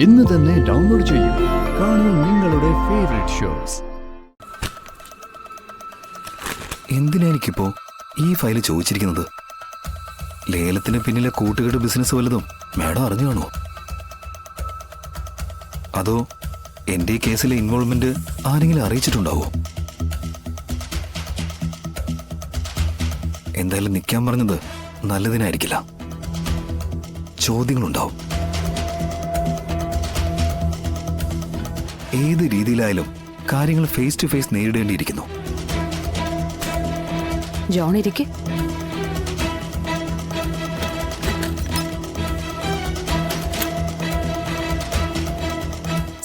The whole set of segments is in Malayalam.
ഇന്ന് തന്നെ ഡൗൺലോഡ് ചെയ്യൂ. കാണൂ നിങ്ങളുടെ ഫേവറേറ്റ് ഷോസ്. എന്തിനാ എനിക്കിപ്പോ ഈ ഫയല് ചോദിച്ചിരിക്കുന്നത്? ലേലത്തിന് പിന്നിലെ കൂട്ടുകെട്ട് ബിസിനസ് വല്ലതും മാഡം അറിഞ്ഞു കാണുമോ? അതോ എൻ്റെ ഈ കേസിലെ ഇൻവോൾവ്മെന്റ് ആരെങ്കിലും അറിയിച്ചിട്ടുണ്ടാവോ? എന്തായാലും നിൽക്കാൻ പറഞ്ഞത് നല്ലതിനായിരിക്കില്ല. ചോദ്യങ്ങളുണ്ടാവും. ഏത് രീതിയിലായാലും കാര്യങ്ങൾ ഫേസ് ടു ഫേസ് നേരിടേണ്ടിയിരിക്കുന്നു. ജോൺ ഇരിക്കെ.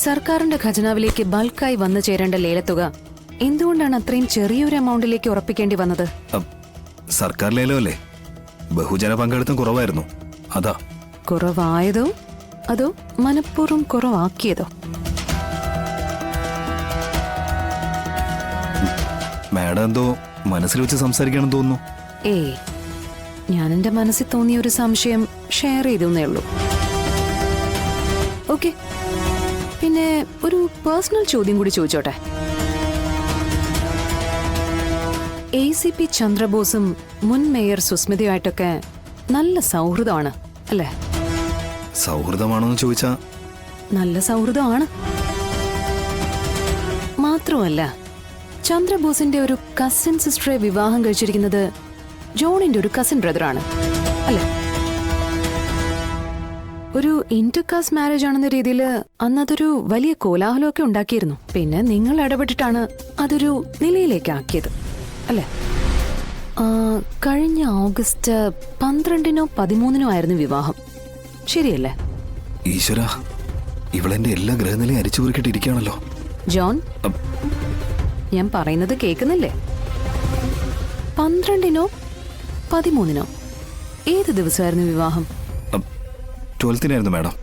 സർക്കാരിന്റെ ഖജനാവിലേക്ക് ബൾക്കായി വന്നു ചേരേണ്ട ലേലത്തുക എന്തുകൊണ്ടാണ് അത്രയും ചെറിയൊരു എമൗണ്ടിലേക്ക് ഉറപ്പിക്കേണ്ടി വന്നത്? സർക്കാർ ലേലമല്ലേ, ബഹുജന പങ്കാളിത്തം കുറവായിരുന്നു. അതാ. കുറവായതോ അതോ മനഃപൂർവ്വം കുറവാക്കിയതോ? മാഡം എന്തോ മനസ്സിൽ വെച്ച് സംസാരിക്കണമെന്ന് തോന്നുന്നു. ഏയ്, ഞാൻ എന്റെ മനസ്സിൽ തോന്നിയ ഒരു സംശയം ഷെയർ ചെയ്തേ ഉള്ളൂ. ഓക്കെ, പിന്നെ ഒരു പേഴ്സണൽ ചോദ്യം കൂടി ചോദിച്ചോട്ടെ. ACP ചന്ദ്രബോസും മുൻ മേയർ സുസ്മിതയുമായിട്ടൊക്കെ നല്ല സൗഹൃദമാണ് അല്ലേ? സൗഹൃദമാണോന്ന് ചോദിച്ചാ നല്ല സൗഹൃദമാണ്. മാത്രമല്ല, ചന്ദ്രബോസിന്റെ ഒരു കസിൻ സിസ്റ്ററെ വിവാഹം കഴിച്ചിരിക്കുന്നത് ജോണിന്റെ ഒരു കസിൻ ബ്രദറാണ് അല്ലേ? ഒരു ഇന്റർകാസ്റ്റ് മാരേജ് ആണെന്ന രീതിയിൽ അന്നതൊരു വലിയ കോലാഹലമൊക്കെ ഉണ്ടാക്കിയിരുന്നു. പിന്നെ നിങ്ങൾ ഇടപെട്ടിട്ടാണ് അതൊരു നിലയിലേക്ക് ആക്കിയത് അല്ലേ? കഴിഞ്ഞ ഓഗസ്റ്റ് 12-നോ 13-നോ ആയിരുന്നു വിവാഹം, ശരിയല്ലേ? ഈശ്വര, ഇവളെന്റെ എല്ലാ ഗ്രഹനിലയും അരിച്ചു കുറിക്കിട്ടിരിക്കുകയാണല്ലോ. ജോൺ, ഞാൻ പറയുന്നത് കേൾക്കുന്നില്ലേ? 12-നോ 13-നോ ഏത് ദിവസമായിരുന്നു വിവാഹം? 12-നായിരുന്നു മാഡം.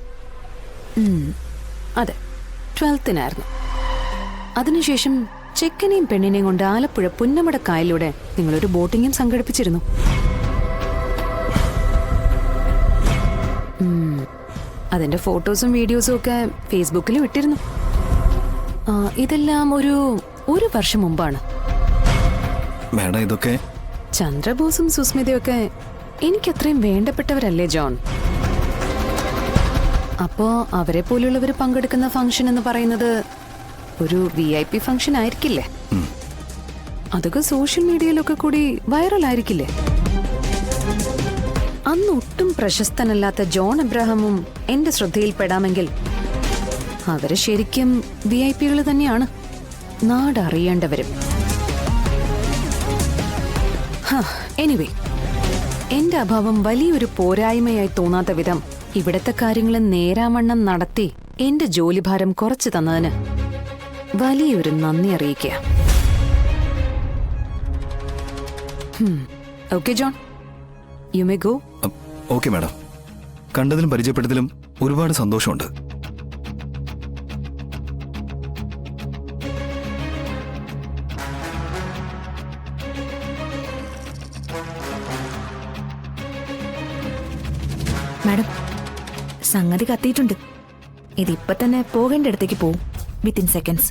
അതെ, 12-നായിരുന്നു. അതിനുശേഷം ചെക്കനെയും പെണ്ണിനെയും കൊണ്ട് ആലപ്പുഴ പുന്നമട കായലിലൂടെ നിങ്ങളൊരു ബോട്ടിങ്ങും സംഘടിപ്പിച്ചിരുന്നു. അതിന്റെ ഫോട്ടോസും വീഡിയോസും ഒക്കെ ഫേസ്ബുക്കിൽ വിട്ടിരുന്നു. ഇതെല്ലാം ഒരു വർഷം മുമ്പാണ്. മാഡം, ഇതൊക്കെ ചന്ദ്രബോസും സുസ്മിതയൊക്കെ എനിക്കത്രയും വേണ്ടപ്പെട്ടവരല്ലേ ജോൺ? അപ്പോ അവരെ പോലുള്ളവർ പങ്കെടുക്കുന്ന ഫംഗ്ഷൻ എന്ന് പറയുന്നത് ഒരു VIP ഫംഗ്ഷൻ ആയിരിക്കില്ലേ? അതൊക്കെ സോഷ്യൽ മീഡിയയിലൊക്കെ കൂടി വൈറലായിരിക്കില്ലേ? അന്ന് ഒട്ടും പ്രശസ്തനല്ലാത്ത ജോൺ എബ്രഹാമും എന്റെ ശ്രദ്ധയിൽപ്പെടാമെങ്കിൽ അവര് ശരിക്കും VIP-കൾ തന്നെയാണ്, നാടറിയേണ്ടവരും. എനിവേ, എന്റെ അഭാവം വലിയൊരു പോരായ്മയായി തോന്നാത്ത വിധം ഇവിടത്തെ കാര്യങ്ങൾ നേരാവണ്ണം നടത്തി എന്റെ ജോലിഭാരം കുറച്ചു തന്നതിന് വലിയൊരു നന്ദി അറിയിക്കുക. Okay John, you may go. Okay madam. കണ്ടതിലും പരിചയപ്പെട്ടതിലും ഒരുപാട് സന്തോഷമുണ്ട്. മാഡം, സംഗതി കത്തിയിട്ടുണ്ട്. ഇതിപ്പോ തന്നെ പോകേണ്ട അടുത്തേക്ക് പോവും. Within seconds.